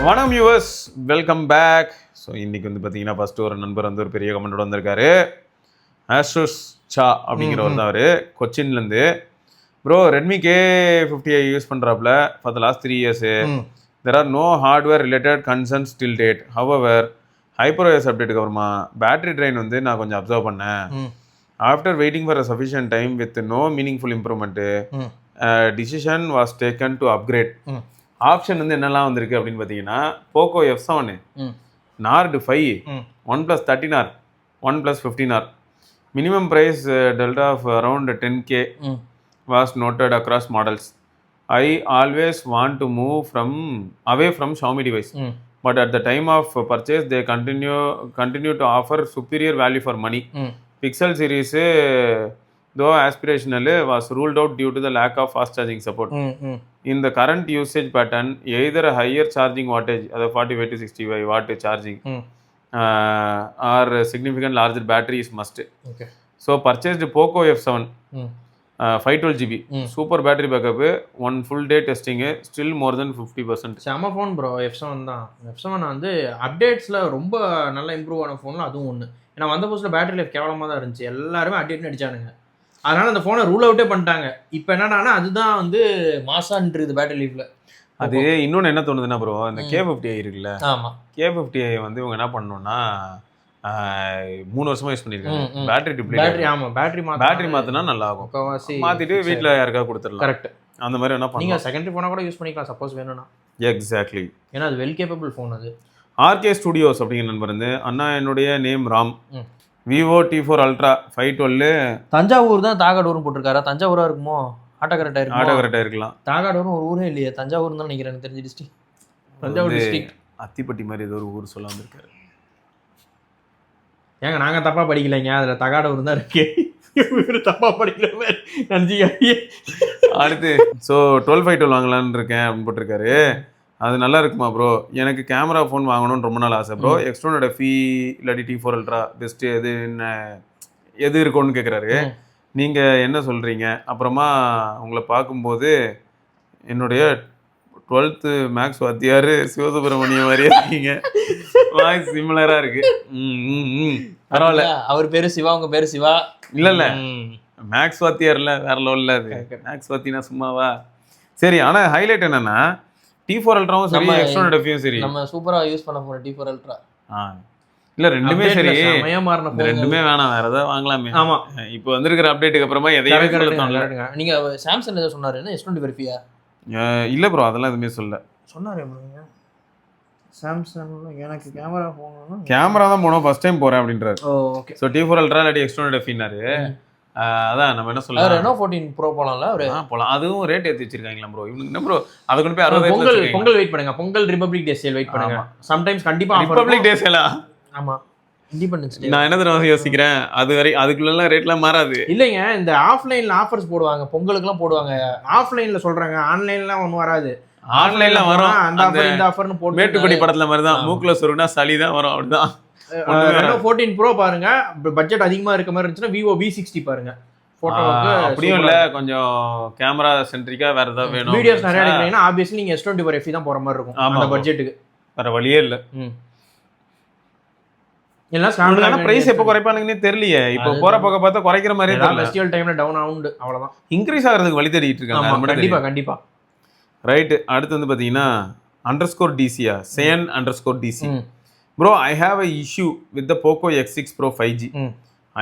வணக்கம் viewers, welcome back. So இன்றைக்கி வந்து பார்த்தீங்கன்னா ஃபஸ்ட்டு ஒரு நண்பர் வந்து ஒரு பெரிய கமெண்டோட வந்திருக்காரு. ஆஸ்ட்ரோஸ் சா அப்படிங்கிறவர் தான் அவர், கொச்சின்லேருந்து. ப்ரோ, ரெட்மி K50 யூஸ் பண்ணுறாப்புல for the last 3 years. There are no hardware related concerns till date. However HyperOS அப்டேட்டுக்கு அப்புறமா பேட்டரி ட்ரைன் வந்து நான் கொஞ்சம் அப்சர்வ் பண்ணேன். After waiting for a sufficient time with no meaningful improvement, decision was taken to upgrade. Option வந்து என்னெல்லாம் வந்திருக்கு அப்படின்னு பார்த்தீங்கன்னா, Poco F7, Nord 5, OnePlus 13R, OnePlus 15R. Minimum price delta of around 10K was noted across models. I always want to move away from Xiaomi device, but at the time of purchase they continue to offer superior value for money. Pixel series, though aspirational, was ruled out due to the lack of fast charging support. In the current usage pattern, either a higher charging wattage, 45 to 65 watt charging, or a significant larger battery is must. Okay. So purchased Poco F7, 512GB, super battery backup, one full day testing, still more than 50%. செம phone bro. F7 தான். F7 வந்து அப்டேட்ஸில் ரொம்ப நல்லா improve ஆன ஃபோனில் அதுவும் ஒன்று. ஏன்னா வந்த புதுசில் பேட்டரி லைஃப் கேவலமாக தான் இருந்துச்சு, எல்லாருமே அப்டேட்னு அடிச்சானுங்க. அதனால அந்த ஃபோனை ரூல் அவுட்டே பண்ணிட்டாங்க. இப்போ என்னடானா அதுதான் வந்து மாசான்றது பேட்டரி லைஃப்ல. அது இன்னொன்று என்ன தோணுதுன்னா ப்ரோ, இந்த K50i இருக்குல்ல, ஆமாம், K50i வந்து இவங்க என்ன பண்ணணும்னா 3 வருஷமா யூஸ் பண்ணிருக்காங்க. பேட்டரி ஆமாம், பேட்டரி மாற்றினா நல்லா ஆகும். மாற்றிட்டு வீட்டில் யாருக்காவது கொடுத்துடலாம். கரெக்ட். அந்த மாதிரி என்ன பண்ணுங்க, செகண்டரி ஃபோனாக கூட யூஸ் பண்ணிக்கலாம் சப்போஸ் வேணும்னா. எக்ஸாக்ட்லி. ஏன்னா அது வெல் கேப்பபிள் ஃபோன். அது RK ஸ்டுடியோஸ் அப்படிங்கிற நண்பர் வந்து, அண்ணா என்னுடைய name Ram, Vivo T4 Ultra 512. Thanjavur தான் தாகாடூர்னு போட்டிருக்காரா? தஞ்சாவூரா இருக்குமோ? ஆட்டோ கரெக்டாக இருக்கலாம். தாகாடூர்னு ஒரு ஊரே இல்லையே, தஞ்சாவூர் தான் நினைக்கிறேன் தெரிஞ்ச டிஸ்ட்ரிக்ட். தஞ்சாவூர் டிஸ்ட்ரிக்ட் அத்திப்பட்டி மாதிரி ஏதோ ஒரு ஊர் சொல்ல வந்திருக்காரு. ஏங்க நாங்கள் தப்பாக படிக்கலைங்க, அதில் தகாடூர் தான் இருக்கு. தப்பாக படிக்கிற மாதிரி நினச்சிக்க. அடுத்து ஸோ 12/512 வாங்கலான்னு இருக்கேன் அப்படின்னு போட்டிருக்காரு. அது நல்லா இருக்குமா ப்ரோ? எனக்கு கேமரா ஃபோன் வாங்கணும்னு ரொம்ப நாள் ஆசை ப்ரோ. எக்ஸ்ட்ரோனோட இல்லாட்டி T4 Ultra பெஸ்ட்டு எது இருக்கும்னு கேட்குறாரு. நீங்கள் என்ன சொல்கிறீங்க? அப்புறமா உங்களை பார்க்கும்போது என்னுடைய 12th மேக்ஸ் வாத்தியார் சிவசுப்ரமணியம் மாதிரியே இருக்கீங்க. வாய்ஸ் சிமிலராக இருக்கு. பரவாயில்ல. அவர் பேர் சிவா, உங்கள் பேர் சிவா? இல்லை மேக்ஸ் வாத்தியார்ல வேற லெவலில் அது. மேக்ஸ் வாத்தினா சும்மாவா? சரி, ஆனால் ஹைலைட் என்னன்னா T4 Ultraவும் சரி, எக்ஸ்ட்ரோனோட ஃபியூ சரி, நம்ம சூப்பராக யூஸ் பண்ண போகிற T4 Ultra. இல்லை ரெண்டுமே சரி, ரெண்டுமே வேணாம், வேற ஏதாவது வாங்கலாமே. ஆமாம், இப்போ வந்திருக்கிற அப்டேட்டுக்கு அப்புறமா எதையுமே சொல்லுங்க. நீங்கள் சாம்சங் எதாவது சொன்னார் என்ன? S25 இல்லை ப்ரோ, அதெல்லாம் எதுவுமே சொன்னார். சாம்சங் எனக்கு கேமரா போகணும், கேமரா தான் போனோம், ஃபர்ஸ்ட் டைம் போகிறேன் அப்படின்றாரு. ஓகே. ஸோ T4 Ultra இல்லாட்டி எக்ஸ்ட்ரோனோட ஃபின்னாரு. அதான் நம்ம என்ன சொல்லலாம், Reno 14 Pro போலாம்ல அவரு? போலாம். அதுவும் ரேட் ஏற்றி வச்சிருக்காங்களா ப்ரோ இவனுக்கு? என்ன ப்ரோ, அதை கொண்டு போய் 60 பொங்கல் வெயிட் பண்ணுங்க. Pongal Republic Day sale wait பண்ணுங்க. சம்டைம்ஸ் கண்டிப்பா ரிபப்ளிக் டே சேலா? ஆமா, இண்டிபெண்டன்ஸ் டே. நான் என்ன தெரியுமா யோசிக்கிறேன், அதுக்குள்ள ரேட்லாம் மாறாது இல்லைங்க. இந்த ஆஃப்லைன்ல ஆஃபர்ஸ் போடுவாங்க, பொங்கலுக்குலாம் போடுவாங்க. ஆஃப்லைன்ல சொல்றாங்க, ஆன்லைன்லாம் ஒன்றும் வராது. ஆன்லைன்ல வரும், அந்த ஆஃபர் இந்த ஆஃபர்னு போட்டு மேட்டுக்குடி படத்துல மாதிரி தான், மூக்குல சொருனா சளி தான் வரும், அப்படிதான். Reno 14 Pro பாருங்க, பட்ஜெட் அதிகமா இருக்க மாதிரி இருந்துச்சுன்னா Vivo V60 பாருங்க. போட்டோவுக்கு அப்படியும் இல்லை, கொஞ்சம் கேமரா சென்ட்ரிக்கா வேற ஏதாவது வேணும், வீடியோஸ் நிறைய எடுக்கிறீங்கன்னா ஆப்வியஸ்லி நீங்க S24 FE தான் போற மாதிரி இருக்கும் அந்த பட்ஜெட்டுக்கு. வேற வழியே இல்லை. பிரைஸ் எப்போ குறைப்பானுங்கன்னே தெரியலையே. இப்போ போற போக பார்த்தா குறைக்கிற மாதிரியே தெரியல. ஃபெஸ்டிவல் டைம்ல டவுன் ஆகுது, அவ்வளவுதான். இன்க்ரீஸ் ஆகிறதுக்கு வழி தேடிட்டு இருக்காங்க. கண்டிப்பா கண்டிப்பா. ரைட். அடுத்து வந்து பார்த்தீங்கன்னா _DCயா Sayan_DC. Bro, I have a issue with the Poco X6 Pro 5G.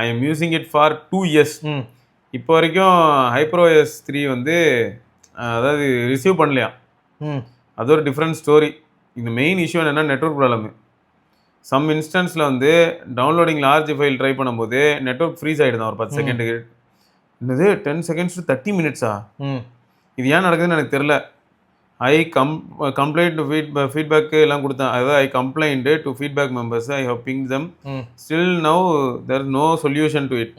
I am using it for 2 years. இப்போ வரைக்கும் HyperOS 3 வந்து அதாவது ரிசீவ் பண்ணலையா. அது ஒரு டிஃப்ரெண்ட் ஸ்டோரி. இந்த மெயின் இஷ்யூ என்னென்னா நெட்வொர்க் ப்ராப்ளம். சம் இன்ஸ்டன்ஸில் வந்து டவுன்லோடிங் லார்ஜ் ஃபைல் ட்ரை பண்ணும்போது நெட்வொர்க் ஃப்ரீஸ் ஆகிடுதான் ஒரு 10 செகண்டுக்கு. என்னது 10 seconds to 30 minutes? இது ஏன் நடக்குதுன்னு எனக்கு தெரில. ஐ கம்ப்ளைண்ட் டு ஃபீட்பேக்கு எல்லாம் கொடுத்தேன். அதாவது I complaint to feedback members, I have ping them, still now there is no solution to it.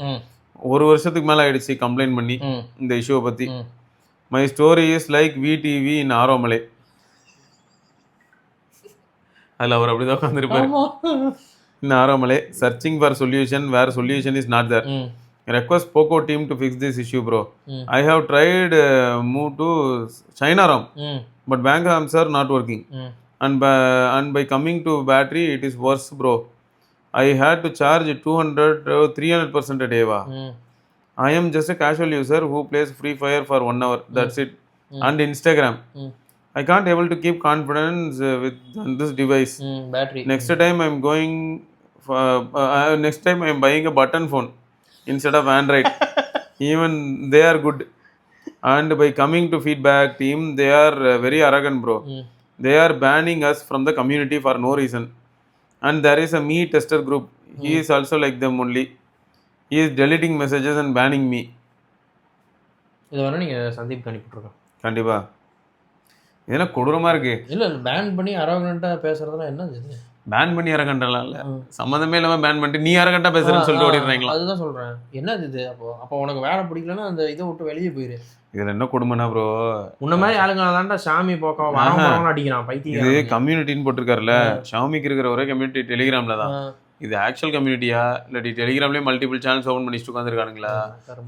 1 வருஷத்துக்கு மேலே ஆயிடுச்சு கம்ப்ளைண்ட் பண்ணி இந்த இஷ்யூவை பற்றி. My story is like VTV in Aaromaley. அதில் அவர் அப்படி தான் உட்காந்துருப்பாரு. In Aaromaley searching for solution where solution is not there. Request Poco team to fix this issue, bro. I have tried move to China ROM, but bank ROMs are not working. and by coming to battery it is worse bro. I had to charge 200 300% a day va. I am just a casual user who plays Free Fire for 1 hour, that's it. And Instagram. I can't able to keep confidence with this device. Battery Next time I'm going for, next time I'm buying a button phone instead of Android. Even they are good. And by coming to feedback team, they are very arrogant bro. They are banning us from the community for no reason. And there is a me tester group. He is also like them only. He is deleting messages and banning me. இதை வேணா நீங்கள் சந்தீப் அனுப்பிட்டுருக்கோம். கண்டிப்பா இதெல்லாம் கொடூரமா இருக்கு. இல்லை pan பண்ணி அரகண்டாக பேசுறதுலாம் என்னது இது? பேன் பண்ணி அரகண்டலாம் இல்லை, சம்மந்தமே இல்லாமல் பேன் பண்ணிட்டு நீ அரகண்டா பேசுறேன்னு சொல்லிட்டு ஓடிடுறாங்களா? அதுதான் சொல்கிறேன். என்னது இது? அப்போ உனக்கு வேலை பிடிக்கலன்னா அந்த இதை விட்டு வெளியே போயிரு. இதில் என்ன கொடுமைனா ப்ரோ, உன்ன மாதிரி ஆளுங்க தான்டா சாமி போக்க வரவங்க அடிக்கிறான் பைத்தியம். இது கம்யூனிட்டின்னு போட்டிருக்காருல்ல, ஷாமிக்கு இருக்கிற ஒரே கம்யூனிட்டி டெலிகிராமில் தான். இது ஆக்சுவல் கம்யூனிட்டியா இல்லாட்டி டெலிகிராம்லேயே மல்டிபிள் சேனல்ஸ் ஓப்பன் பண்ணிட்டு உட்காந்துருக்கானுங்களா?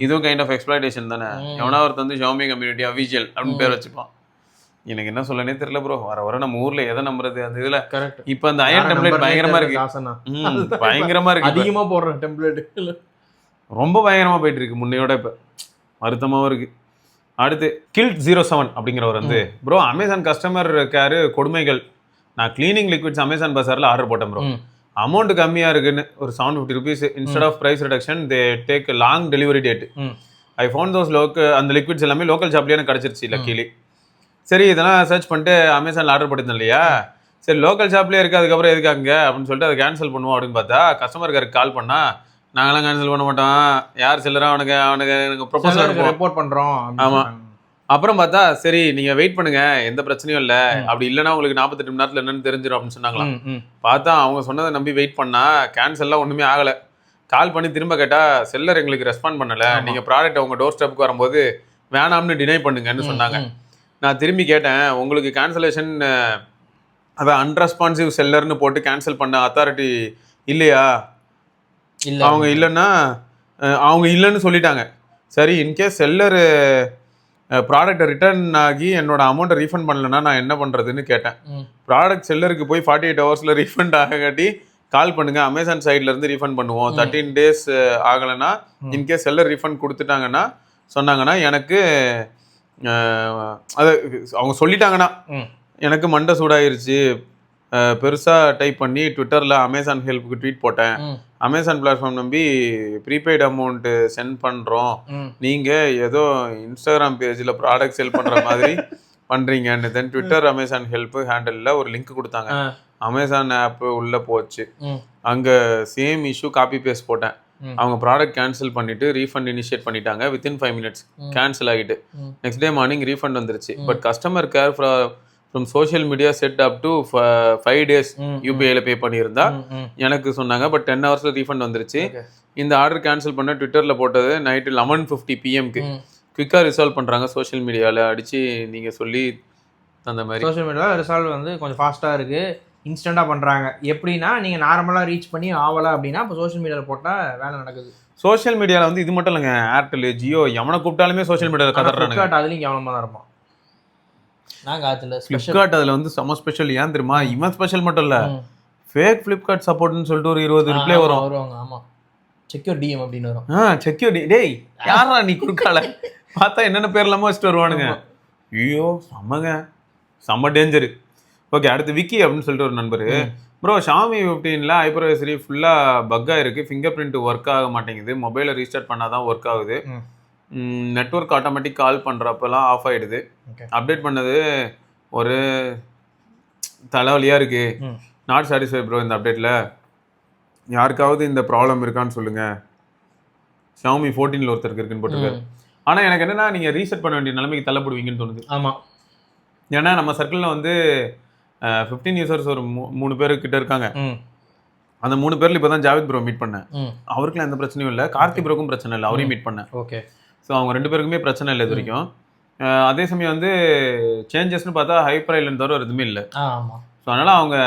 இதுவும் கைண்ட் ஆஃப் எக்ஸ்ப்ளாய்டேஷன் தானே. எவனா ஒருத்தர் வந்து ஷாமி கம்யூனிட்டி அஃபீஷியல் அப்படின்னு பேர் வச்சுப்பான். எனக்கு என்ன சொல்லனே தெரியல ப்ரோ. வர நம்ம ஊர்ல எதை நம்புறது? அந்த இதுல கரெக்ட். இப்போ அந்த அயன் டெம்ப்ளேட் பயங்கரமா இருக்கு, பயங்கரமா இருக்கு. அதிகமா போடுற டெம்ப்ளேட் ரொம்ப பயங்கரமா போயிட்டு இருக்கு முன்னையோட. இப்ப வருத்தமாவும் இருக்கு. அடுத்து கில்ட் 07 அப்படிங்கிறவர் வந்து, ப்ரோ அமேசான் கஸ்டமர் கேரு கொடுமைகள். நான் கிளீனிங் லிக்விட்ஸ் அமேசான் பசார்ல ஆர்டர் போட்டேன் ப்ரோ. அமௌண்ட் கம்மியா இருக்குன்னு ஒரு 750 rupees instead of price reduction they take long delivery date. I found those அந்த லிக்விட்ஸ் எல்லாமே லோக்கல் ஷாப்லயே எனக்கு கிடைச்சிருச்சு லக்கிலி. சரி இதெல்லாம் சர்ச் பண்ணிட்டு அமேசானில் ஆர்டர் பண்ணியிருந்தேன் இல்லையா, சரி லோக்கல் ஷாப்லேயே இருக்குது, அதுக்கப்புறம் எதுக்காங்க அப்படின்னு சொல்லிட்டு அதை கேன்சல் பண்ணுவோம் அப்படின்னு பார்த்தா கஸ்டமர் கேருக்கு கால் பண்ணால் நாங்களாம் கேன்சல் பண்ண மாட்டோம், யார் செல்லரா அவனுக்கு எனக்கு ப்ரொபோசல் ரிப்போர்ட் பண்ணுறோம். ஆமாம். அப்புறம் பார்த்தா சரி நீங்கள் வெயிட் பண்ணுங்க, எந்த பிரச்சனையும் இல்லை, அப்படி இல்லைன்னா உங்களுக்கு 48 மணி நேரத்தில் என்னன்னு தெரிஞ்சிடும் அப்படின்னு சொன்னாங்களாம். பார்த்தா அவங்க சொன்னதை நம்பி வெயிட் பண்ணால் கேன்சல்லாம் ஒன்றுமே ஆகலை. கால் பண்ணி திரும்ப கேட்டால் செல்லர் எங்களுக்கு ரெஸ்பாண்ட் பண்ணலை, நீங்கள் ப்ராடக்ட் அவங்க டோர் ஸ்டெப்புக்கு வரும்போது வேணாம்னு டினை பண்ணுங்கன்னு சொன்னாங்க. நான் திரும்பி கேட்டேன், உங்களுக்கு கேன்சலேஷன் அதான் அன்ரெஸ்பான்சிவ் செல்லர்னு போட்டு கேன்சல் பண்ண அத்தாரிட்டி இல்லையா? அவங்க இல்லைன்னா அவங்க இல்லைன்னு சொல்லிட்டாங்க. சரி இன்கேஸ் செல்லர் ப்ராடக்டை ரிட்டர்ன் ஆகி என்னோட அமௌண்ட்டை ரீஃபண்ட் பண்ணலன்னா நான் என்ன பண்ணுறதுன்னு கேட்டேன். ப்ராடக்ட் செல்லருக்கு போய் 48 hours ரீஃபண்ட் ஆகாட்டி கால் பண்ணுங்க, அமேசான் சைட்லேருந்து ரீஃபண்ட் பண்ணுவோம். 13 days ஆகலைன்னா இன்கேஸ் செல்லர் ரீஃபண்ட் கொடுத்துட்டாங்கன்னா சொன்னாங்கன்னா எனக்கு அது அவங்க சொல்லிட்டாங்கன்னா எனக்கு மண்டை சூடாயிருச்சு. பெருசாக டைப் பண்ணி ட்விட்டரில் அமேசான் ஹெல்ப்புக்கு ட்வீட் போட்டேன். அமேசான் பிளாட்ஃபார்ம் நம்பி ப்ரீபெய்ட் அமௌண்ட்டு சென்ட் பண்ணுறோம், நீங்கள் ஏதோ இன்ஸ்டாகிராம் பேஜில் ப்ராடக்ட் செல் பண்ணுற மாதிரி பண்ணுறீங்கன்னு. தென் ட்விட்டர் அமேசான் ஹெல்ப்பு ஹேண்டலில் ஒரு லிங்க் கொடுத்தாங்க. அமேசான் ஆப்பு உள்ளே போச்சு. அங்கே சேம் இஷ்யூ காப்பி பேஸ்ட் போட்டேன். அவங்க ப்ராடக்ட் கேன்சல் பண்ணிட்டு ரீஃபண்ட் இனிஷியேட் பண்ணிட்டாங்க. வித்தின் 5 minutes கேன்சல் ஆகிட்டு நெக்ஸ்ட் டே மார்னிங் ரீஃபண்ட் வந்துருச்சு. But customer care from social media set up to 5 days யூபிஐல பே பண்ணியிருந்தா எனக்கு சொன்னாங்க. பட் 10 hours ரீஃபண்ட் வந்துருச்சு. இந்த ஆர்டர் கேன்சல் பண்ண ட்விட்டரில் போட்டது நைட்டு 11:50 PM குவிக்காக ரிசால்வ் பண்ணுறாங்க. சோஷியல் மீடியாவில் அடித்து நீங்கள் சொல்லி அந்த மாதிரி சோஷியல் மீடியாவில் ரிசால்வ் வந்து கொஞ்சம் ஃபாஸ்ட்டாக இருக்குது, இன்ஸ்டண்ட்டாக பண்ணுறாங்க. எப்படின்னா நீங்கள் நார்மலாக ரீச் பண்ணி ஆகலை அப்படின்னா இப்போ சோஷியல் மீடியாவில் போட்டால் வேலை நடக்குது. சோஷியல் மீடியாவில் வந்து இது மட்டும் இல்லைங்க, ஏர்டெல் ஜியோ எவனை கூப்பிட்டாலுமே சோஷியல் மீடியாவில் கதறானுங்க. அதுலேயும் கவனமாக தான் இருப்போம். நாங்கள் அதில் ஃப்ளிப்கார்ட் அதில் வந்து செம்ம ஸ்பெஷல். ஏன் தெரியுமா? இவன் ஸ்பெஷல் மட்டும் இல்லை, ஃபேக் ஃப்ளிப்கார்ட் சப்போர்ட்னு சொல்லிட்டு ஒரு 20 ரிப்ளை வருவாங்க. ஆமாம், செக்யூர் டிஎம் அப்படின்னு வரும். செக்யூர் டேய் யாரா நீ குறுக்கால பார்த்தா என்னென்ன பேர் இல்லாமல் வச்சுட்டு வருவானுங்க. ஐயோ செம்மங்க, செம்ம டேஞ்சரு. ஓகே, அடுத்து விக்கி அப்படின்னு சொல்லிட்டு ஒரு நண்பர், ப்ரோ ஷாமி 15 ஹைப்பர்வைசரி ஃபுல்லாக பக்காக இருக்குது, ஃபிங்கர் பிரிண்ட் ஒர்க் ஆக மாட்டேங்குது, மொபைலை ரீஸ்டார்ட் பண்ணால் தான் ஒர்க் ஆகுது, நெட்ஒர்க் ஆட்டோமேட்டிக் கால் பண்ணுறப்பெல்லாம் ஆஃப் ஆகிடுது, அப்டேட் பண்ணது ஒரு தலைவலியாக இருக்குது, நாட் சாட்டிஸ்ஃபை ப்ரோ இந்த அப்டேட்டில், யாருக்காவது இந்த ப்ராப்ளம் இருக்கான்னு சொல்லுங்கள், ஷாமி 14 ஒருத்தருக்கு இருக்குன்னு போட்டிருக்காரு. ஆனால் எனக்கு என்னென்னா நீங்கள் ரீசெட் பண்ண வேண்டிய நிலைமைக்கு தள்ளப்படுவீங்கன்னு தோணுது. ஆமாம், ஏன்னா நம்ம சர்க்கிளில் வந்து 15 யூசர்ஸ் ஒரு 3 பேர் கிட்ட இருக்காங்க. அந்த 3 பேர்ல இப்போ தான் ஜாவித் ப்ரோ மீட் பண்ணேன். அவருக்குலாம் எந்த பிரச்சனையும் இல்லை, கார்த்தி ப்ரோக்கும் பிரச்சனை இல்லை, அவரையும் மீட் பண்ணேன். ஓகே, ஸோ அவங்க 2 பேருக்குமே பிரச்சனை இல்லை இது வரைக்கும். அதே சமயம் வந்து சேஞ்சஸ்ன்னு பார்த்தா ஹைப்பர் ஐலண்ட் தவிர எதுவுமே இல்லை. ஸோ அதனால் அவங்க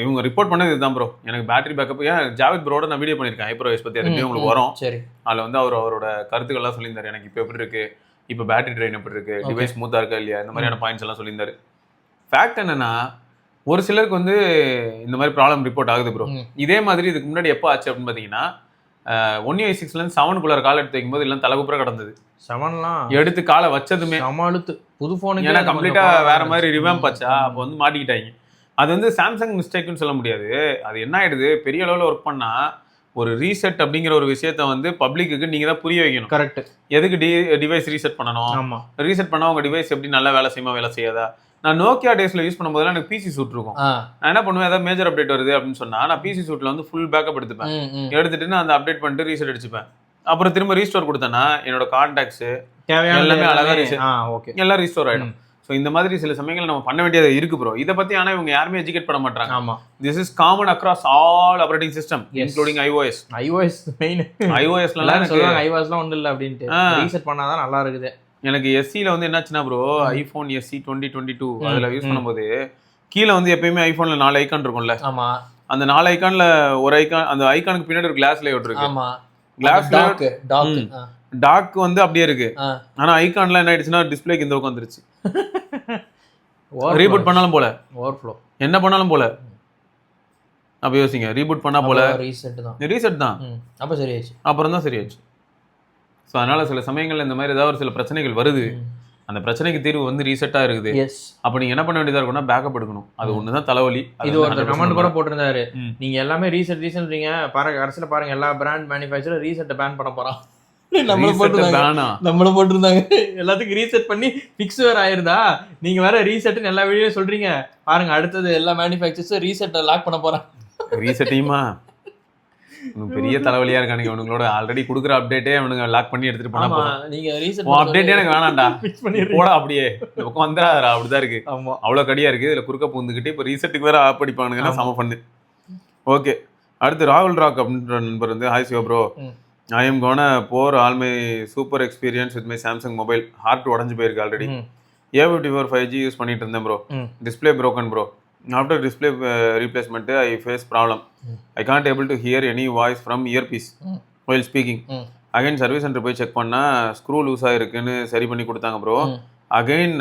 இவங்க ரிப்போர்ட் பண்ணது இதுதான் ப்ரோ. எனக்கு பேட்டரி பேக்கப், ஏன் ஜாவித் ப்ரோட நான் வீடியோ பண்ணியிருக்கேன் ஹைப்பர்வைஸ் பற்றி, அது உங்களுக்கு வரும். சரி, அதில் வந்து அவரோட கருத்துக்கள்லாம் சொல்லியிருந்தார். எனக்கு இப்போ எப்படி இருக்குது, இப்போ பேட்டரி ட்ரெயின் எப்படி இருக்குது, டிவைஸ் ஸ்மூத்தாக இருக்கா இல்லையா, இந்த மாதிரியான பாயிண்ட்ஸ் எல்லாம் சொல்லியிருந்தாரு. ஃபேக்ட் என்னன்னா ஒரு சிலருக்கு வந்து இந்த மாதிரி ப்ராப்ளம் ரிப்போர்ட் ஆகுது ப்ரோ. ம். இதே மாதிரி இதுக்கு முன்னாடி எப்போ ஆச்சு அப்படின்னு பார்த்தீங்கன்னா 1UI6லேருந்து 7 கால் எடுத்து வைக்கும்போது எல்லாம் தலைகுப்புற கிடந்தது. 7லாம் எடுத்து காலை வச்சதுமே சமாளுத்து புது ஃபோனுக்கு ஏன்னா கம்ப்ளீட்டா வேற மாதிரி ரிவாம்ப் ஆச்சா, அப்போ வந்து மாட்டிக்கிட்டாங்க. அது வந்து சாம்சங் மிஸ்டேக்னு சொல்ல முடியாது. அது என்ன ஆயிடுது, பெரிய அளவில் ஒர்க் பண்ணா ஒரு ரீசெட் அப்படிங்கிற ஒரு விஷயத்த வந்து பப்ளிக்கு நீங்க தான் புரிய வைக்கணும். கரெக்ட். எதுக்கு டிவைஸ் ரீசெட் பண்ணணும், ஆமா. ரீசெட் பண்ணா உங்க டிவைஸ் எப்படி நல்லா வேலை செய்யுமா வேலை செய்யாதா. நான் நோக்கியா டேஸ்ல யூஸ் பண்ணும்போதெல்லாம் எனக்கு பிசி சூட் இருக்கும். நான் என்ன பண்ணுவேன், ஏதாவது மேஜர் அப்டேட் வருது அப்படின்னு சொன்னா நான் பிசி சூட்ல வந்து ஃபுல் பேக்கப் எடுத்துப்பேன். எடுத்துட்டு நான் அந்த அப்டேட் பண்ணிட்டு ரீசெட் அடிச்சுப்பேன். அப்புறம் திரும்ப ரீஸ்டோர் கொடுத்தேன்னா என்னோட கான்டாக்ட்ஸ் எல்லாமே அழகா எல்லாம் ரீஸ்டோர் ஆயிடும். ஸோ இந்த மாதிரி சில சமயங்கள் நம்ம பண்ண வேண்டியது இருக்கு ப்ரோ. இதை பத்தி ஆனா இவங்க யாருமே எஜுகேட் பண்ண மாட்டாங்க. ஆமா. This is common across all operating system including iOS. Main ஐஓஎஸ்லாம் சொல்றாங்க ஐஓஎஸ்லாம் ஒன்றும் இல்லை அப்படின்ட்டு. ரீசெட் பண்ணாதான் நல்லா இருக்குது. எனக்கு எஸ்சியில் வந்து என்னாச்சுன்னா ப்ரோ, ஐஃபோன் எஸ்சி 2022 அதில் யூஸ் பண்ணும்போது கீழே வந்து எப்பயுமே ஐஃபோன்ல 4 ஐக்கான் இருக்கும்ல. ஆமா. அந்த 4 ஐக்கான்ல ஒரு ஐக்கான், அந்த ஐக்கானுக்கு பின்னாடி ஒரு கிளாஸ் லேஅவுட் இருக்கு. ஆமா. கிளாஸ் டாக் வந்து அப்படியே இருக்கு. ஆனா ஐகான்ல என்ன ஆயிடுச்சுன்னா டிஸ்பிளேக்கு இந்த பக்கம் வந்துருச்சு. ரீபூட் பண்ணாலும் போல, ஓவர்ஃப்ளோ என்ன பண்ணாலும் போல. அப்ப யோசிங்க, ரீபூட் பண்ணா போல ரீசெட் தான். அப்ப சரியாச்சு. அப்புறம் தான் சரியாச்சு. ஸோ அதனால சில சமயங்கள்ல இந்த மாதிரி ஏதாவது ஒரு சில பிரச்சனைகள் வருது. அந்த பிரச்சனைக்கு தீர்வு வந்து ரீசெட்டா இருக்குது. அப்ப நீங்க என்ன பண்ண வேண்டியதா இருக்கும்னா பேக்கப் எடுக்கணும். அது ஒண்ணுதான் தலைவலி. இது ஒரு கமெண்ட் கூட போட்டிருந்தாரு, நீங்க எல்லாமே ரீசெட்றீங்க பாருங்க, கடைசியில பாருங்க எல்லா பிராண்ட் மேனுஃபேக்சரர் ரீசெட்டை பேன் பண்ண போறான். நம்மள போட்டிருந்தாங்க. எல்லாத்துக்கும் ரீசெட் பண்ணி பிக்ஸ் வேற ஆயிருதா, நீங்க வேற ரீசெட்னு எல்லா வீடியோ சொல்றீங்க பாருங்க, அடுத்தது எல்லா மேனுஃபேக்சரர்ஸும் ரீசெட்டை லாக் பண்ண போறான். ரீசெட்டையுமா பெரிய தலைவலியா இருக்கானுங்க இவனுங்களோட. ஆல்ரெடி கொடுக்குற அப்டேட்டே அவனுங்க லாக் பண்ணி எடுத்துட்டு போனா போதும். நீங்க ரீசெட் அப்டேட்டே எனக்கு வேணாம்டா, போடா அப்படியே இந்த பக்கம் வந்துடாதா. அப்படிதான் இருக்கு. அவ்வளவு கடியா இருக்கு. இதுல குறுக்க பூந்துக்கிட்டு இப்ப ரீசெட்டுக்கு வேற ஆப் அடிப்பானுங்கன்னா சம பண்ணு. ஓகே, அடுத்து ராகுல் ராக் அப்படின்ற நண்பர் வந்து, hi Siva bro, I am gonna pour all my super experience with my Samsung mobile. Heart உடஞ்சு போயிருக்கு ஆல்ரெடி. A54 5G யூஸ் பண்ணிட்டு இருந்தேன் bro. Display broken bro. After display replacement, I face problem. I can't able to hear any voice from earpiece while speaking. Again service center போய் check பண்ணா screw loose ஆயிருக்குன்னு சரி பண்ணி கொடுத்தாங்க bro. Again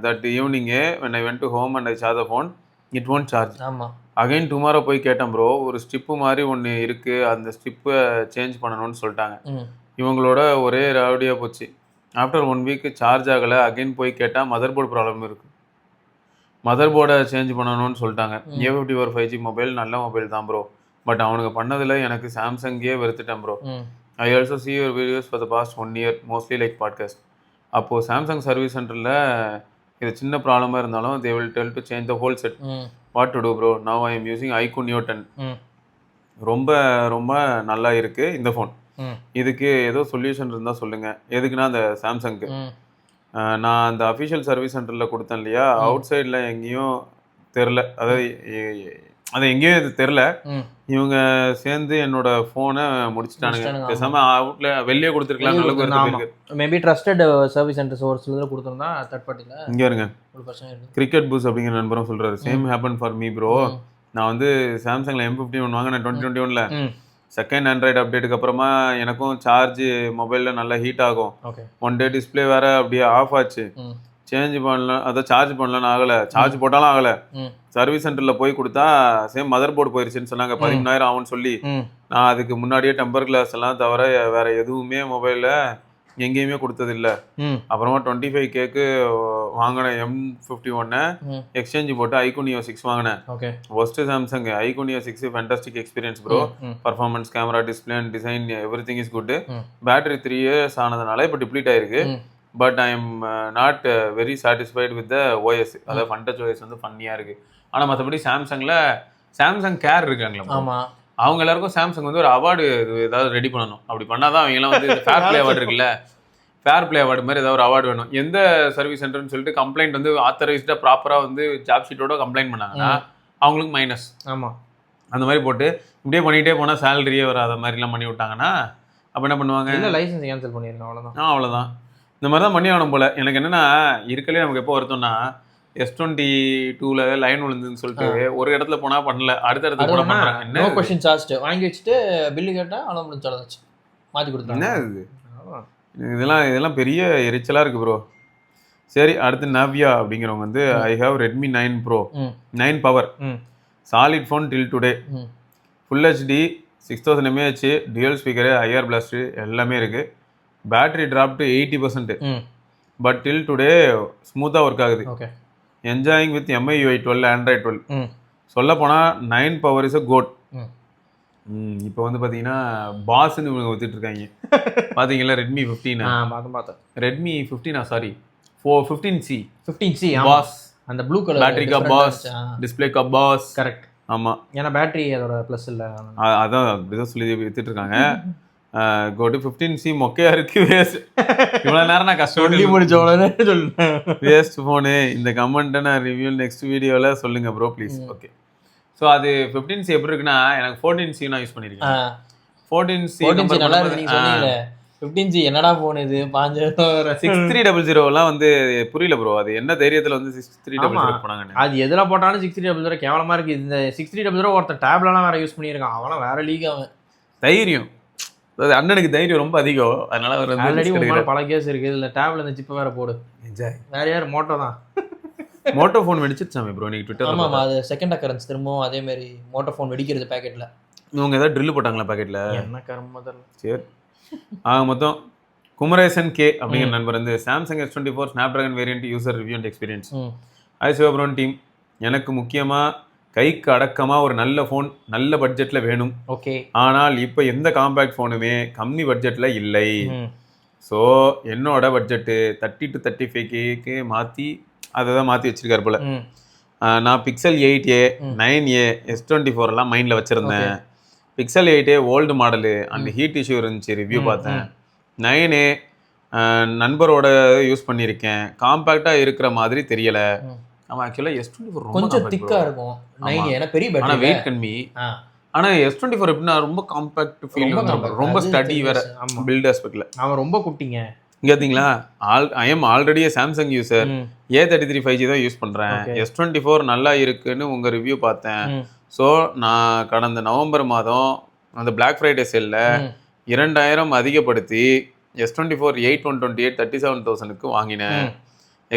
that evening when I went to home and I charge the phone, it won't charge. Again tomorrow போய் கேட்டேன் bro, ஒரு strip மாதிரி ஒன்று இருக்கு, அந்த ஸ்ட்ரிப்பை சேஞ்ச் பண்ணணும்னு சொல்லிட்டாங்க. இவங்களோட ஒரே ராவடியா போச்சு. ஆஃப்டர் 1 வீக் சார்ஜ் ஆகலை. அகைன் போய் கேட்டால் மதர் போர்டு ப்ராப்ளம் இருக்குது, மதர் போர்டை சேஞ்ச் பண்ணணும்னு சொல்லிட்டாங்க. A54 5G மொபைல் நல்ல மொபைல் தான் ப்ரோ, பட் அவனுக்கு பண்ணதில் எனக்கு சாம்சங்கே வெறுத்துட்டேன் bro. I also see your videos for the past 1 year, mostly like podcast. அப்போது சாம்சங் சர்வீஸ் சென்டரில் இது சின்ன ப்ராப்ளமாக இருந்தாலும் they will tell to change the whole set. What to do bro? Now I am using iQOO Neo 10. ரொம்ப ரொம்ப நல்லா இருக்குது இந்த ஃபோன். இதுக்கு ஏதோ சொல்யூஷன் இருந்தால் சொல்லுங்கள். எதுக்குன்னா அந்த சாம்சங்க்கு நான் அந்த அஃபிஷியல் சர்வீஸ் சென்டரில் கொடுத்தேன் இல்லையா, அவுட் சைடில் எங்கேயும் தெரில, அதாவது அது எங்கேயும் இது தெரில. இவங்க சேர்ந்து என்னோட ஃபோனை முடிச்சுட்டானுங்க. பேசாம அவுட்ல வெளியே கொடுத்துருக்கலாம். நல்ல மேபி ட்ரஸ்டட் சர்வீஸ் சென்டர் சோர்ஸ்ல கொடுத்துருந்தா தேர்ட் பார்ட்டில. இங்க இருங்க, கிரிக்கெட் பூஸ் அப்படிங்கிற நண்பரும் சொல்றாரு, same happen for me bro. நான் வந்து சாம்சங்ல M51 வாங்கினேன் 2021ல. செகண்ட் ஆண்ட்ராய்டு அப்டேட்டுக்கு அப்புறமா எனக்கும் சார்ஜ் மொபைலில் நல்லா ஹீட் ஆகும். 1 டே டிஸ்பிளே வேற அப்படியே ஆஃப் ஆச்சு. சேஞ்ச் பண்ணலாம், அதை சார்ஜ் பண்ணலான்னு ஆகலை, சார்ஜ் போட்டாலும் ஆகலை. சர்வீஸ் சென்டரில் போய் கொடுத்தா சேம் மதர் போர்டு போயிருச்சுன்னு சொன்னாங்க. 13,000 ஆகும்னு சொல்லி நான் அதுக்கு முன்னாடியே டெம்பர் கிளாஸ் எல்லாம் தவிர வேற எதுவுமே மொபைலில் எங்கேயுமே கொடுத்ததில்லை. அப்புறமா 25K வாங்கின M51 எக்ஸ்சேஞ்ச் போட்டு iQOO Neo 6 வாங்கினேன். First Samsung iQOO Neo 6 fantastic experience bro. Performance, camera, display and design every thing is good. Battery 3 years ஆனதுனால இப்போ டிப்ளீட் ஆயிருக்கு. But I am not very satisfied with the OS. அதாவது Funtouch OS வந்து ஃபன்னியாக இருக்குது. ஆனால் மற்றபடி Samsung care இருக்காங்களா, அவங்க எல்லாருக்கும் சாம்சங் வந்து ஒரு அவார்டு ஏதாவது ரெடி பண்ணணும். அப்படி பண்ணாதான் அவங்கலாம் வந்து ஃபேர் பிளே அவார்டு இருக்குல்ல, ஃபேர் பிளே அவார்டு மாதிரி ஏதாவது ஒரு அவார்டு வேணும். எந்த சர்வீஸ் சென்டர்னு சொல்லிட்டு கம்ப்ளைண்ட் வந்து ஆத்தரைஸ்டாக ப்ராப்பராக வந்து ஜாப் ஷீட்டோட கம்ப்ளைண்ட் பண்ணாங்கன்னா அவங்களுக்கு மைனஸ். அந்த மாதிரி போட்டு இப்படியே பண்ணிகிட்டே போனால் சேலரியே வராத மாதிரிலாம் பண்ணி விட்டாங்கன்னா அப்போ என்ன பண்ணுவாங்க, இல்லை லைசன்ஸ் கேன்சல் பண்ணியிருக்கேன் அவ்வளோதான். அவ்வளோதான். இந்த மாதிரி தான் பண்ணி ஆகணும் போல். எனக்கு என்னென்னா இருக்கலே நமக்கு எப்போ வருத்தம்னா S22ல லைன் விழுந்துன்னு சொல்லிட்டு ஒரு இடத்துல போனா பண்ணல, அடுத்த இடத்துல போனா பண்றாங்க. என்ன क्वेश्चन சார்ஜ் வாங்கி வச்சிட்டு பில் கேட்டா அவ்வளவு முடிஞ்சாச்சு, மாத்தி கொடுத்தாங்க. என்ன இது, இதெல்லாம் பெரிய எரிச்சலா இருக்கு ப்ரோ. சரி, அடுத்து நவ்யா அப்படிங்கிறவங்க வந்து I have Redmi 9 bro 9 power solid phone till today full HD 6000 mAh dual speaker IR blast எல்லாமே இருக்கு. Battery drop to 80%. But till today ஸ்மூத்தாக ஒர்க் ஆகுது. Enjoying with MI UI 12 Android 12. சொல்ல போனால் 9 பவர் இஸ் அ கோட். இப்போ வந்து பார்த்தீங்கன்னா பாஸ்ன்னு இவங்க ஒத்துட்டு இருக்காங்க. பார்த்தீங்களா ரெட்மி 15 பார்த்தேன். ரெட்மி 15 சாரி 15C பாஸ் அந்த ப்ளூ கலர் பேட்டரி கா பாஸ் டிஸ்பிளே கா பாஸ். கரெக்ட். ஆமாம், ஏன்னா பேட்டரி அதோட ப்ளஸ் இல்லை, அதான் அப்படிதான் சொல்லி வித்துட்டு இருக்காங்க. கோட்டு 15C மொக்கையா இருக்கு, வேஸ்ட். இவ்வளோ நேரம் நான் கஷ்டம் முடிச்ச உடனே சொல்லுறேன் வேஸ்ட் ஃபோனு. இந்த கமெண்ட்டை நான் ரிவ்யூ நெக்ஸ்ட் வீடியோவில் சொல்லுங்க ப்ரோ ப்ளீஸ். ஓகே, ஸோ அது 15C எப்படி இருக்குன்னா எனக்கு 14C நான் யூஸ் பண்ணியிருக்கேன். 14C நல்லா இருக்கு. நீங்க சொன்னீங்க 15C என்னடா போன் இது 6300 வந்து புரியல ப்ரோ. அது என்ன தைரியத்தில் வந்து 6300 போனாங்க. அது எதுல போட்டாலும் 6300 கேவலமா இருக்கு. இந்த 6300 ஒருத்தர் டேப்லாம் வேற யூஸ் பண்ணியிருக்கான். அவனா வேற லீக். அவன் தைரியம், அண்ணனுக்கு தைரியம் ரொம்ப அதிகம். அதனால அவர் ஆல்ரெடி பல கேஸ் இருக்கு. இதுல டேப்ல இந்த சிப்ப வேற போடு. வேற யார் மோட்டோ தான். மோட்டோ ஃபோன் வெடிச்சிச்சாமே ப்ரோ நீங்க ட்விட்டர்ல. ஆமா, அது செகண்ட் அக்கரன்ஸ் திரும்பவும் அதே மாதிரி மோட்டோ ஃபோன் வெடிக்கிறது பாக்கெட்ல. இவங்க ஏதாவது ட்ரில் போட்டாங்களா பாக்கெட்ல? என்ன கர்மம் முதல்ல. சரி, மொத்தம் குமரேசன் கே அப்படிங்கிற நண்பர் வந்து Samsung S24 Snapdragon variant user review and experience. Sivapuram team, எனக்கு முக்கியமாக கைக்கு அடக்கமாக ஒரு நல்ல ஃபோன் நல்ல பட்ஜெட்டில் வேணும். ஓகே, ஆனால் இப்போ எந்த காம்பேக்ட் ஃபோனுமே கம்மி பட்ஜெட்டில் இல்லை. ஸோ என்னோட பட்ஜெட்டு 30 to 35K மாற்றி அதை தான் மாற்றி வச்சிருக்காரு போல. நான் பிக்சல் 8A 9A S24 எல்லாம் மைண்டில் வச்சுருந்தேன். பிக்சல் 8A ஓல்டு மாடலு, அந்த ஹீட் இஷ்யூ இருந்துச்சு, ரிவ்யூ பார்த்தேன். 9A நண்பரோட யூஸ் பண்ணியிருக்கேன், காம்பேக்டாக இருக்கிற மாதிரி தெரியலை. ஆமாம், ஆக்சுவலாக S24 கொஞ்சம் திக்காக இருக்கும். 9A ஏன்னா பெரிய பேட்டரி, ஆனால் வெயிட் கம்மி. ஆனால் S24 எப்படின்னா ரொம்ப காம்பேக்ட் ஃபீல், ரொம்ப ஸ்டடி வேற பில்ட் ஆஸ்பெக்ட்ல. அவன் ரொம்ப குட்டிங்க. கேட்டிங்களா, I am already Samsung user, A33 5G தான் யூஸ் பண்ணுறேன். S24 நல்லா இருக்குன்னு உங்கள் ரிவ்யூ பார்த்தேன். ஸோ நான் கடந்த நவம்பர் மாதம் அந்த பிளாக் ஃப்ரைடே சேலில் 2000 அதிகப்படுத்தி S24 8128 37,000க்கு வாங்கினேன்.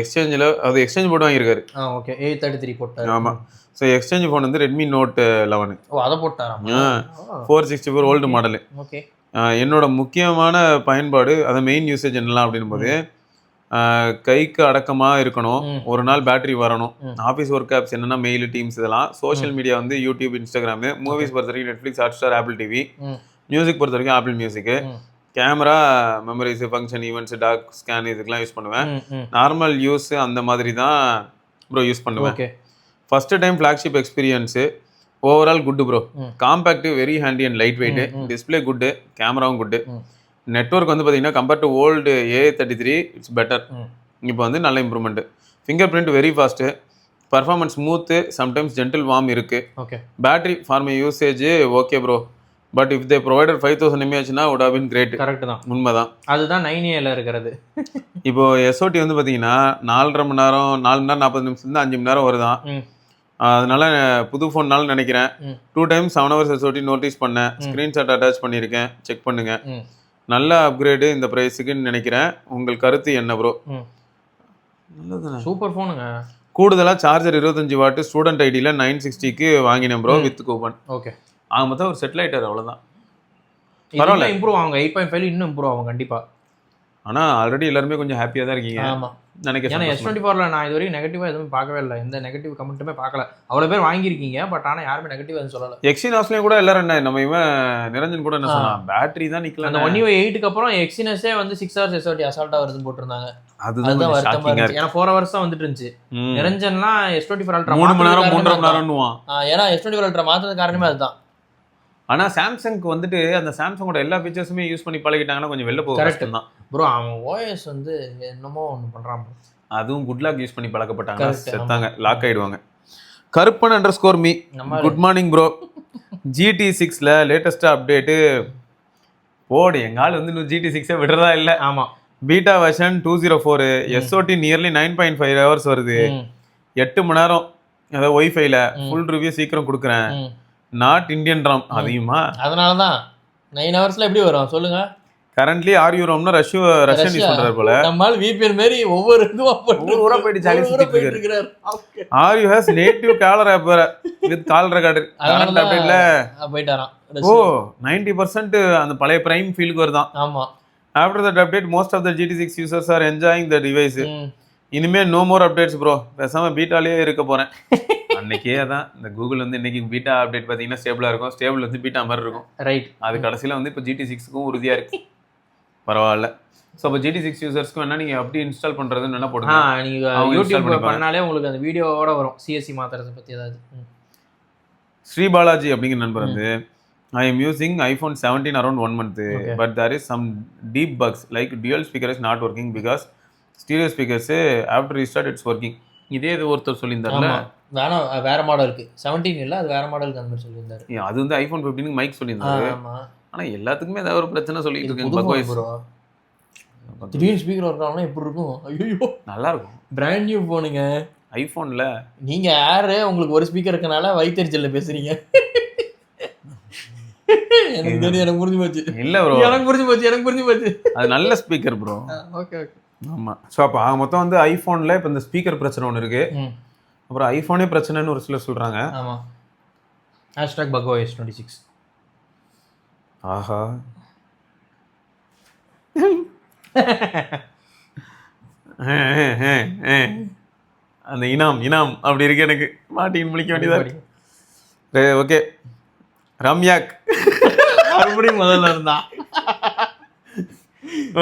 எக்ஸ்சேஞ்சில் அது எக்ஸ்சேஞ்ச் போட்டு வாங்கியிருக்காரு. ஓகே, A33 போட்டார். ஆமாம், ஸோ எக்ஸ்சேஞ்ச் ஃபோன் வந்து ரெட்மி நோட் 11. அதை போட்டாராம். 464 ஓல்டு மாடலு. ஓகே, என்னோட முக்கியமான பயன்பாடு அதை மெயின் யூசேஜ் என்னலாம் அப்படின் போது கைக்கு அடக்கமாக இருக்கணும், ஒரு நாள் பேட்டரி வரணும், ஆஃபீஸ் ஒர்க் ஆப்ஸ் என்னென்னா மெயில், டீம்ஸ் இதெல்லாம், சோஷியல் மீடியா வந்து யூடியூப், இன்ஸ்டாகிராமு, மூவிஸ் பொறுத்த வரைக்கும் Netflix, Hotstar, Apple TV, music பொறுத்த வரைக்கும் Apple music, camera, memories, function, events, doc scan இதுக்கெல்லாம் யூஸ் பண்ணுவேன். நார்மல் யூஸ் அந்த மாதிரி தான் ப்ரோ யூஸ் பண்ணுவேன். First time flagship experience, overall good bro. Compact, very handy and light weight, display good, கேமராவும் good. Network வந்து பார்த்தீங்கன்னா compared to old A33 it's better. இப்போ வந்து நல்ல improvement. Fingerprint very fast, performance smooth, sometimes gentle warm இருக்குது. Okay, battery for my usage okay bro, but if they provided 5000 mAhனா would have been great. Correct தான், உண்மை தான். அதுதான் 9Aல இருக்கிறது. இப்போ SOT வந்து பார்த்தீங்கன்னா 4.5 மணி நேரம், 4 மணி நேரம் 40 நிமிஷம் 5 மணி நேரம் வருதான். அதனால புது ஃபோன்னாலும் நினைக்கிறேன். 2 times 7 hours SOT நோட்டீஸ் பண்ணேன், ஸ்க்ரீன்ஷாட் அட்டாச் பண்ணியிருக்கேன், செக் பண்ணுங்க. நல்ல அப்கிரேடு இந்த ப்ரைஸுக்குன்னு நினைக்கிறேன். உங்கள் கருத்து என்ன ப்ரோ? நல்லதுண்ணா, சூப்பர் ஃபோனுங்க. கூடுதலாக சார்ஜர் 25 வாட்டு ஸ்டூடெண்ட் ஐடியில் 960க்கு வாங்கினேன் ப்ரோ வித் கூப்பன். ஓகே, ஆக மொத்தம் ஒரு செட்டில் ஆகிட்டார், அவ்வளோதான். பரவாயில்ல, இம்ப்ரூவ் ஆகும். 8.5 இன்னும் இம்ப்ரூவ் ஆகும் கண்டிப்பாக. ஆனால் ஆல்ரெடி எல்லாருமே கொஞ்சம் ஹாப்பியாக தான் இருக்கீங்க. ஆமாம் நினைக்கிறேன். ஏன்னா S24ல நான் இது வரைக்கும் நெகட்டிவாக எதுவும் பார்க்கவே இல்லை, எந்த நெகட்டிவ் கமெண்ட்டுமே பார்க்கல. அவ்வளோ பேர் வாங்கியிருக்கீங்க, பட் ஆனால் யாருமே நெகட்டிவ் எதுவும் சொல்லலை. எக்ஸினாஸ்லேயும் கூட எல்லாரும் என்ன நம்ம இவன் நிரஞ்சன் கூட என்ன சொன்னான், பேட்டரி தான் நிற்கல. அந்த 1U8க்கு அப்புறம் எக்ஸினஸே வந்து 6 hours SOT அசால்ட்டாக வருதுன்னு போட்டிருந்தாங்க. அதுதான் வருத்தமாக இருந்துச்சு. ஏன்னா 4 hours தான் வந்துட்டு இருந்துச்சு. நிரஞ்சன்லாம் S24 அல்ட்ரா 3 மணி நேரம் 3.5 மணி நேரம்னுவான். ஏன்னா S24 அல்ட்ரா மாற்றது காரணமே அதுதான். ஆனால் சாம்சங்க்கு வந்துட்டு அந்த சாம்சங்கோட எல்லா ஃபீச்சர்ஸுமே யூஸ் பண்ணி பழகிட்டாங்கன்னா கொஞ்சம் வெளில போக கஷ்டம் தான் ப்ரோ. அவன் OS வந்து என்னமோ ஒன்று பண்ணுறான், அதுவும் குட் லாக் யூஸ் பண்ணி பழக்கப்பட்டாங்க, செத்தாங்க, லாக் ஆகிடுவாங்க. Karuppan _me good morning bro. GT6ல லேட்டஸ்ட்டாக அப்டேட்டு போடு. எங்கால் வந்து இன்னும் GT6 விடுறதா இல்லை. ஆமாம், beta version 204, SOT nearly 9.5 hours வருது, 8 மணி நேரம். அதாவது ஒய்ஃபைல ஃபுல் ரிவ்யூ சீக்கிரம் கொடுக்குறேன். நாட் இந்தியன் ராம் அதிகமா, அதனால தான் 9 ஹவர்ஸ்ல எப்படி வரும் சொல்லுங்க. கரண்ட்லி ஆர் யூ ரோம்னா ரஷ்யன் யூஸ் பண்றாரு போல. நம்மால் VPN மாதிரி ஒவ்வொரு இதுவா ஊரா போயிட்டு ஜாலி சுத்திட்டு இருக்காரு. Okay are you has native caller app with call recorder current அப்டேட்ல போயிட்டாராம். ஓ 90% அந்த பழைய பிரைம் ஃபீலுக்கு வருதான். ஆமா. After that update most of the GT6 users are enjoying the device. இனிமே நோ மோர் அப்டேட்ஸ் ப்ரோ, பேசாம பீட்டாலேயே இருக்க போறேன். அன்னைக்கே அதான் இந்த கூகுள் வந்து இன்னைக்கு பீட்டா அப்டேட் பார்த்தீங்கன்னா ஸ்டேபிளா இருக்கும், ஸ்டேபிள் வந்து பீட்டா மாதிரி இருக்கும். ரைட். அது கடைசியில் வந்து இப்போ GT6க்கும் உறுதியா இருக்கு. பரவாயில்ல. ஸோ இப்போ GT6 யூசர்ஸ்க்கு வேணா நீங்க எப்படி இன்ஸ்டால் பண்றதுன்னு என்ன போடுங்க. நீங்க யூடியூப் பண்ணாலே உங்களுக்கு அந்த வீடியோவோட வரும் CSC மாத்துறத பத்தி ஏதாவது. ஸ்ரீ பாலாஜி அப்படிங்கிற நண்பர் வந்து I am using iPhone 17 around 1 month, but there is some deep bugs like dual speaker is not working because stereo speakers after restart it's working. இதே இது ஒருத்தர் சொல்லியிருந்தாருல. வேற மாடலுக்கு 17 இல்ல, அது வேற மாடலுக்கு அந்த மாதிரி சொல்லியிருந்தாரு. அது வந்து iPhone 15 மைக் சொல்லியிருந்தாரு. ஆனா எல்லாத்துக்குமே ஏதாவது ஒரு பிரச்சனை சொல்லிட்டு இருக்காங்க. திடீர்னு ஸ்பீக்கர் வரணும்னா எப்படி இருக்கும்? ஐயோ நல்லா இருக்கும். பிராண்ட் நியூ போனுங்க ஐபோன்ல. நீங்க யாரு உங்களுக்கு ஒரு ஸ்பீக்கர் இருக்கனால வயித்தெரிச்சல்ல பேசுறீங்க? எனக்கு புரிஞ்சு போச்சு. இல்ல ப்ரோ, எனக்கு புரிஞ்சு போச்சு. அது நல்ல ஸ்பீக்கர் ப்ரோ. Okay okay. ஆமா. ஸோ அப்போ மொத்தம் வந்து ஐஃபோன்ல இப்போ இந்த ஸ்பீக்கர் பிரச்சனை ஒன்று இருக்கு. அப்புறம் ஐஃபோனே பிரச்சனைன்னு ஒரு சிலர் சொல்றாங்க. ஆமா. #BugOS26. ஆஹா. அந்த இனாம் அப்படி இருக்கு, எனக்கு மாட்டின்னு முடிக்க வேண்டியதா இருக்கு. ஓகே. ரம்யாக் மறுபடியும் முதல்ல இருந்தா.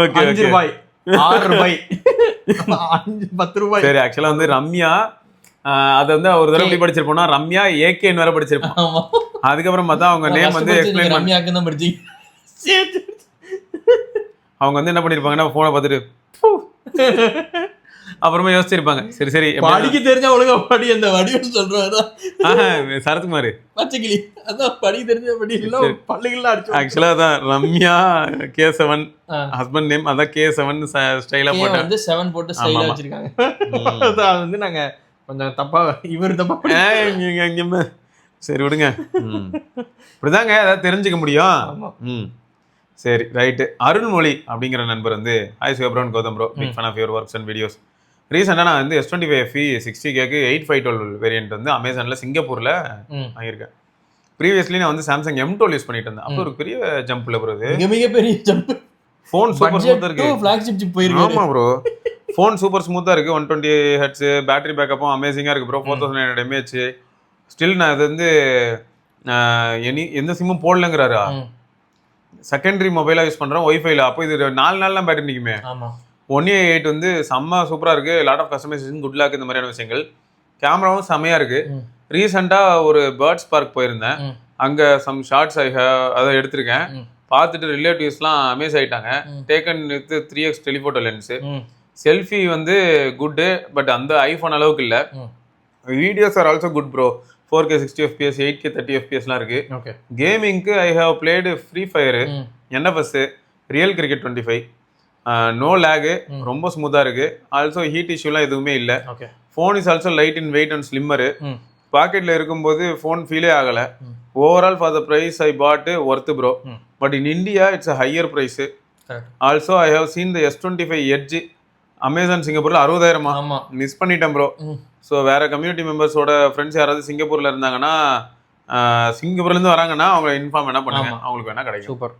ஓகே 5 ரூபாய் 6 ரூபாய் 10 ரூபாய். சரி, ஆக்சுவலா வந்து ரம்யா அது வந்து ஒரு தடவை எப்படி படிச்சிருப்போம்னா ரம்யா ஏகேன்னு வேற படிச்சிருப்போம். அதுக்கப்புறம் பார்த்தா அவங்க நேம் வந்து எக்ஸ்பிளைன் ரம்யாக்கு தான் படிச்சீங்க. அவங்க வந்து என்ன பண்ணிருப்பாங்கன்னா போனை பார்த்துட்டு அப்புறமா யோசிச்சிருப்பாங்க. சரி சரி படிக்க தெரிஞ்சா ஒழுங்கா படி, அந்த வடிவம் சொல்றாரு சரத்குமார் பச்சைக்கிளி. அதான் படிக்க தெரிஞ்ச படி இல்ல பள்ளிகள்லாம் அடிச்சு. ஆக்சுவலா அதான் ரம்யா K7 ஹஸ்பண்ட் நேம், அதான் K7 ஸ்டைலா போட்டு வந்து 7 போட்டு ஸ்டைலா வச்சிருக்காங்க. அது வந்து நாங்க கொஞ்சம் தப்பா இவர் தப்பா. சரி விடுங்க, இப்படிதாங்க ஏதாவது தெரிஞ்சுக்க முடியும். சரி ரைட்டு. அருண்மொழி அப்படிங்கிற நண்பர் வந்து hi Sivapiran Gautham bro, big fan of your works and videos. ரீசெண்டாக நான் வந்து S25FE 60Kக்கு 8512 வேரியன்ட் வந்து அமேசானில் சிங்கப்பூரில் வாங்கியிருக்கேன். ப்ரீவியஸ்லி நான் வந்து சாம்சங் M12 யூஸ் பண்ணிட்டு இருந்தேன். அப்போ ஒரு பெரிய ஜம்ப் இல்லை ப்ரோ, இது மிகப்பெரிய ஜம்ப். ஃபோன் சூப்பர் ஸ்மூத்தாக இருக்கு. ஃப்ளாக்ஷிப் சிப் போயிருக்கு. ஆமாம் ப்ரோ, ஃபோன் சூப்பர் ஸ்மூத்தாக இருக்குது. 120 Hz பேட்டரி பேக்கப்பும் அமேசிங்காக இருக்குது ப்ரோ. 4900 mAh. ஸ்டில் நான் இது வந்து எந்த சிம்மும் போடலங்கிறாரா. செகண்டரி மொபைலாக யூஸ் பண்ணுறோம் ஒய்ஃபைல. அப்போ இது 4 நாள்லாம் பேட்டரி நிற்குமே. 1A8 வந்து செம்ம சூப்பராக இருக்குது. Lot of customisation, good luck, இந்த மாதிரியான விஷயங்கள். கேமராவும் செம்மையாக இருக்குது. ரீசெண்டாக ஒரு பேர்ட்ஸ் பார்க் போயிருந்தேன். அங்கே சம் ஷார்ட்ஸ் அதை எடுத்திருக்கேன். பார்த்துட்டு ரிலேட்டிவ்ஸ்லாம் அமேஸ் ஆகிட்டாங்க. Taken with 3x telephoto lens. Selfie வந்து குட்டு, பட் அந்த ஐஃபோன் அளவுக்கு இல்லை. Videos are also good bro. 4K 60 FPS, 8K 30 FPSலாம் இருக்கு. கேமிங்க்கு I have played free fire, NFS, real cricket 25. No lag, ரொம்ப ஸ்மூத்தாக இருக்கு. ஆல்சோ ஹீட் இஷ்யூலாம் எதுவுமே இல்லை. Phone is also light in weight and slimmer. பாக்கெட்டில் இருக்கும்போது ஃபோன் ஃபீலே ஆகலை. Overall for the price I pot worth bro, but in India it's a higher price. Also I have seen the S25 edge Amazon சிங்கப்பூரில் 60,000. Miss பண்ணிட்டேன் bro. So வேறு community மெம்பர்ஸோட friends யாராவது சிங்கப்பூரில் இருந்தாங்கன்னா, சிங்கப்பூர்லேருந்து வராங்கன்னா அவங்க இன்ஃபார்ம் என்ன பண்ணுங்க, அவங்களுக்கு வேணால் கிடைக்கும். சூப்பர்.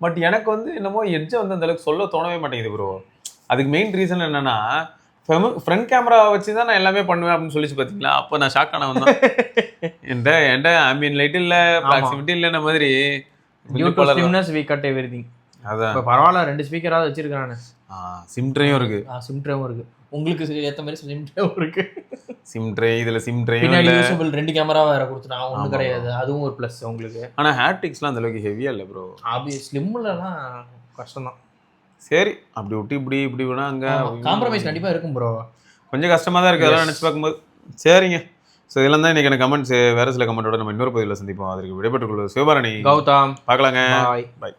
பட் எனக்கு வந்து என்னமோ எட்ஜை வந்து அந்தளவுக்கு சொல்ல தோணவே மாட்டேங்குது ப்ரோ. அதுக்கு மெயின் ரீசன் என்னன்னா, ஃப்ரண்ட் கேமரா வச்சு தான் நான் எல்லாமே பண்ணுவேன் அப்படின்னு சொல்லிச்சு பார்த்தீங்களா. அப்போ நான் ஷாக் ஆனவன் தான். என்கிட்ட ஆம்பியன் லைட் இல்லை, ப்ராக்சிமிட்டி இல்லைன்ற மாதிரி. அதான் பரவாயில்ல, 2 ஸ்பீக்கராவது வச்சிருக்கானு. சிம் ட்ரேயும் இருக்கு. சிம் ட்ரேவும் இருக்கு. உங்களுக்கு ஏத்த மாதிரி சிம் ட்ரேவும் இருக்கு. சிம் ட்ரே, இதுல சிம் ட்ரே பின்னாடி யூசபிள் 2 கேமரா வேற கொடுத்துட்டாங்க. ஒண்ணு கிடையாது, அதுவும் ஒரு ப்ளஸ் உங்களுக்கு. ஆனா ஹேப்டிக்ஸ்லாம் அந்த அளவுக்கு ஹெவியா இல்ல ப்ரோ. ஸ்லிம்லலாம் கஷ்டம் தான். சரி, அப்படி விட்டு இப்படி வேணா அங்க காம்ப்ரமைஸ் கண்டிப்பா இருக்கும் ப்ரோ. கொஞ்சம் கஷ்டமா தான் இருக்கு அதெல்லாம் நினைச்சு பார்க்கும்போது. சரிங்க, ஸோ இதெல்லாம் தான் இன்னைக்கு கமெண்ட்ஸ். வேற சில கமெண்டோட நம்ம இன்னொரு பதிவில் சந்திப்போம். அதற்கு விடைபெற்றுக் கொள்வது சிவபாரணி, கௌதம். பார்க்கலாங்க. பாய்.